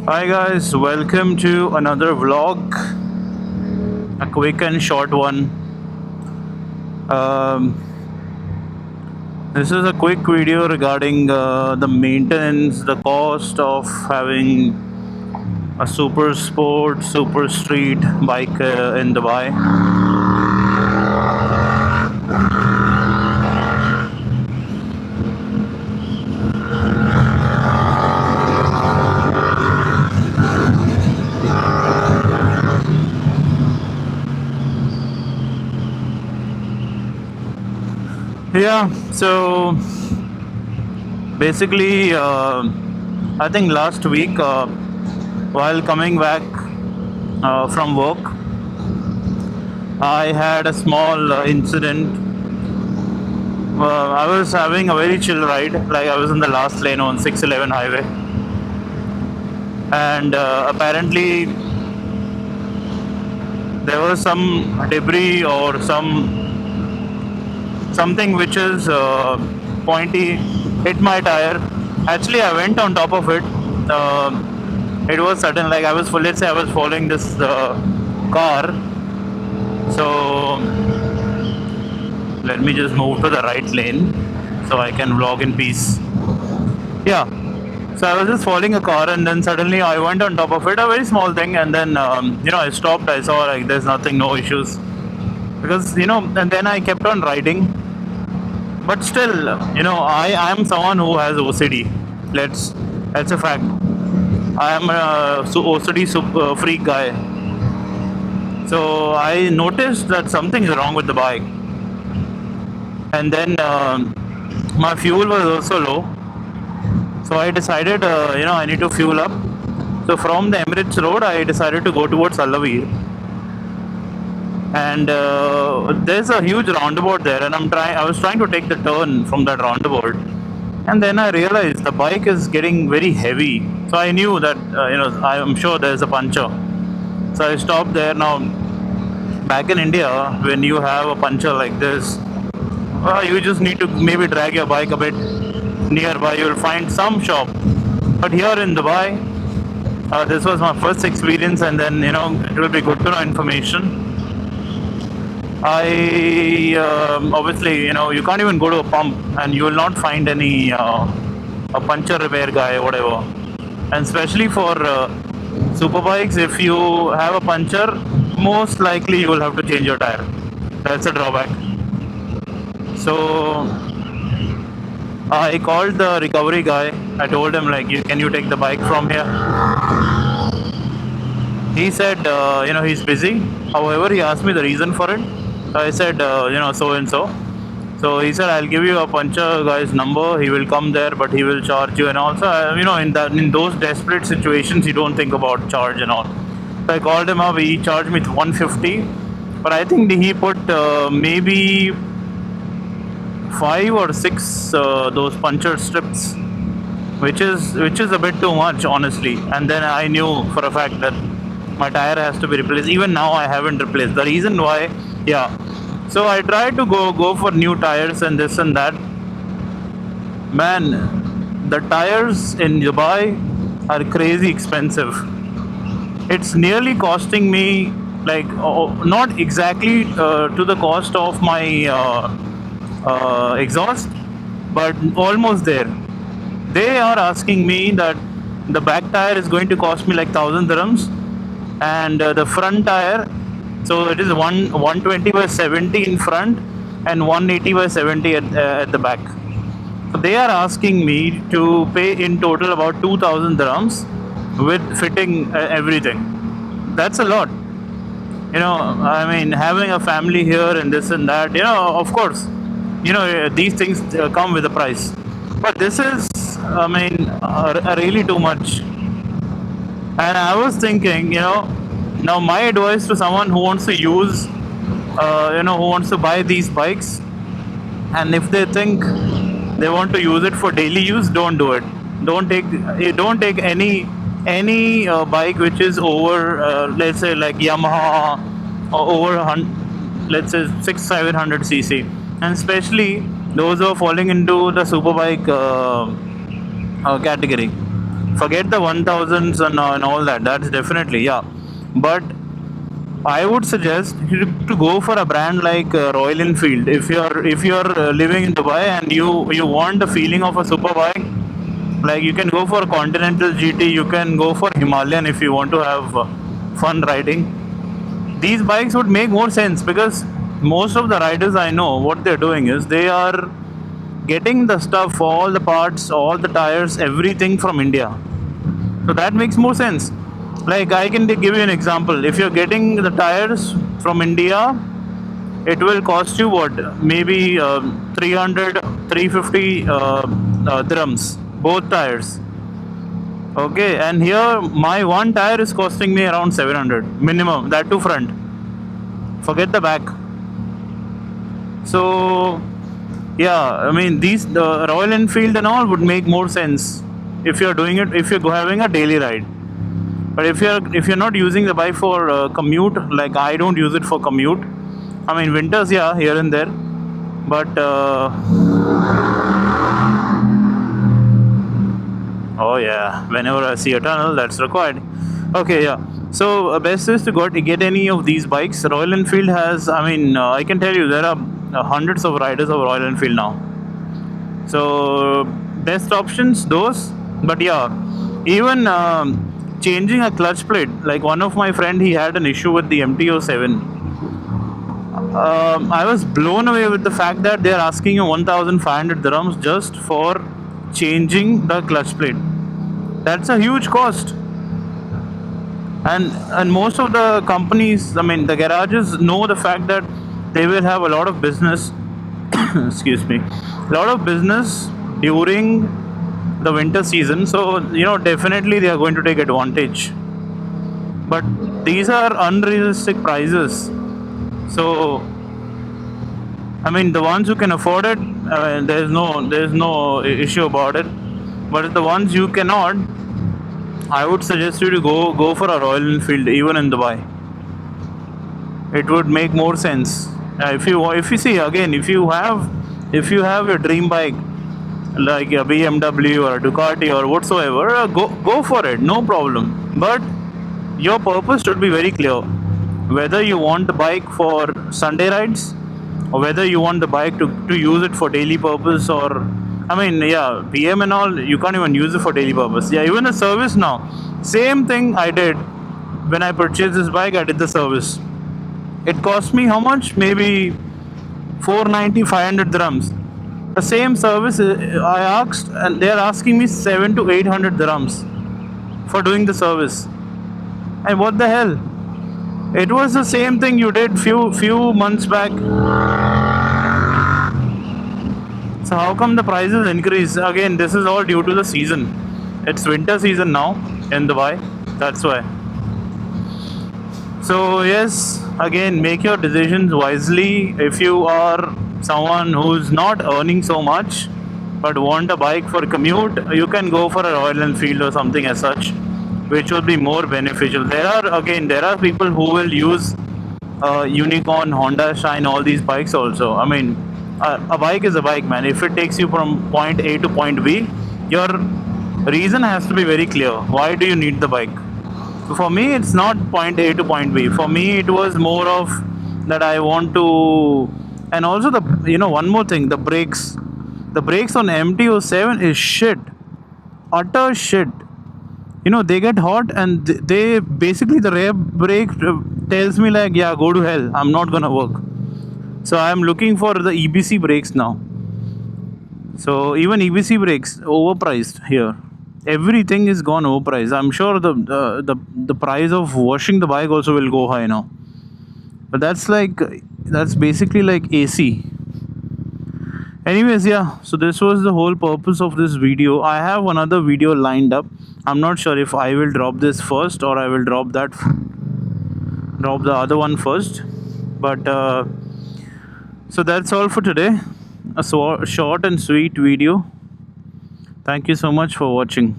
Hi guys, welcome to another vlog, a quick and short one. Um, this is a quick video regarding the maintenance, the cost of having a super sport, super street bike in Dubai. Yeah, so basically, I think last week, while coming back from work, I had a small incident. I was having a very chill ride, like I was in the last lane on 611 highway, and apparently there was some debris or something which is pointy hit my tire. Actually, I went on top of it. It was sudden, like I was, let's say I was following this car. So let me just move to the right lane so I can vlog in peace. Yeah. So I was just following a car, and then suddenly I went on top of it, a very small thing, and then I stopped. I saw like there's nothing, no issues, because and then I kept on riding. But still, I am someone who has OCD. That's a fact. I am a OCD freak guy. So I noticed that something is wrong with the bike, and then my fuel was also low. So I decided, I need to fuel up. So from the Emirates Road, I decided to go towards Alavir. And there's a huge roundabout there, and I was trying to take the turn from that roundabout. And then I realized the bike is getting very heavy. So I knew that, I am sure there's a puncture. So I stopped there. Now, back in India, when you have a puncture like this, you just need to maybe drag your bike a bit nearby. You'll find some shop. But here in Dubai, this was my first experience, and then it will be good to know information. I obviously, you can't even go to a pump, and you will not find any a puncture repair guy or whatever. And especially for superbikes, if you have a puncture, most likely you will have to change your tire. That's a drawback. So I called the recovery guy. I told him like, can you take the bike from here? He said, he's busy. However, he asked me the reason for it. I said, so and so. So he said, I'll give you a puncture guy's number. He will come there, but he will charge you. And also, in those desperate situations, you don't think about charge and all. So I called him up. He charged me 150, but I think he put maybe 5 or 6 those puncture strips, which is a bit too much, honestly. And then I knew for a fact that my tire has to be replaced. Even now, I haven't replaced. The reason why, yeah. So I tried to go for new tires and this and that. Man, the tires in Dubai are crazy expensive. It's nearly costing me like not exactly to the cost of my exhaust, but almost there. They are asking me that the back tire is going to cost me like 1,000 dirhams, and the front tire, so it is 120 by 70 in front and 180 by 70 at the back. So they are asking me to pay in total about 2,000 dirhams with fitting everything. That's a lot. I mean, having a family here and this and that, of course, these things come with a price. But this is, I mean, really too much. And I was thinking, now my advice to someone who wants to use, who wants to buy these bikes, and if they think they want to use it for daily use, don't do it. Don't take any bike which is over, let's say like Yamaha, or over let's say 600-700 cc, and especially those who are falling into the superbike category. Forget the 1000s and all that. That's definitely, yeah. But I would suggest you to go for a brand like Royal Enfield. If you're living in Dubai and you want the feeling of a superbike, like you can go for Continental GT, you can go for Himalayan if you want to have fun riding. These bikes would make more sense because most of the riders I know, what they're doing is they are getting the stuff, all the parts, all the tires, everything from India. So that makes more sense. Like I can give you an example. If you're getting the tires from India, it will cost you what? Maybe 300, 350 dirhams, both tires. Okay, and here my one tire is costing me around 700 minimum, that too front. Forget the back. So, yeah, I mean, the Royal Enfield and all would make more sense if you're doing it, if you're having a daily ride. But if you're not using the bike for commute, like I don't use it for commute. I mean, winters, yeah, here and there. But oh yeah, whenever I see a tunnel, that's required. Okay, yeah. So best is to get any of these bikes. Royal Enfield has, I mean, I can tell you there are hundreds of riders of Royal Enfield now. So best options those. But yeah, even changing a clutch plate. Like one of my friend, he had an issue with the MT-07. I was blown away with the fact that they are asking you 1,500 dirhams just for changing the clutch plate. That's a huge cost. And most of the companies, I mean the garages, know the fact that they will have a lot of business excuse me, a lot of business during the winter season, so definitely they are going to take advantage. But these are unrealistic prices. So I mean the ones who can afford it, there's no issue about it. But the ones you cannot, I would suggest you to go for a Royal Enfield even in Dubai. It would make more sense. If you see again, if you have your dream bike like a BMW or a Ducati or whatsoever, go for it, no problem. But your purpose should be very clear. Whether you want the bike for Sunday rides or whether you want the bike to use it for daily purpose, or I mean, yeah, PM and all, you can't even use it for daily purpose. Yeah, even a service now. Same thing I did when I purchased this bike. I did the service. It cost me how much? Maybe 490, 500 dirhams. The same service I asked, and they are asking me 7 to 800 dirhams for doing the service. And what the hell? It was the same thing you did few months back. So how come the prices increase? Again, this is all due to the season. It's winter season now in Dubai. That's why. So yes, again, make your decisions wisely. If you are someone who's not earning so much but want a bike for commute, you can go for a Royal Enfield or something as such, which will be more beneficial. There are people who will use Unicorn, Honda Shine, all these bikes also. I mean, a bike is a bike, man. If it takes you from point A to point B, your reason has to be very clear. Why do you need the bike? So for me, it's not point A to point B. For me, it was more of that I want to, and also one more thing, the brakes. The brakes on MT-07 is shit, utter shit. They get hot and they basically, the rear brake tells me like, yeah, go to hell, I'm not gonna work. So I'm looking for the EBC brakes now. So even EBC brakes overpriced here. Everything is gone overpriced. I'm sure the price of washing the bike also will go high now. But that's basically like AC. Anyways, yeah, so this was the whole purpose of this video. I have another video lined up. I'm not sure if I will drop this first or I will drop the other one first. But so that's all for today. A short and sweet video. Thank you so much for watching.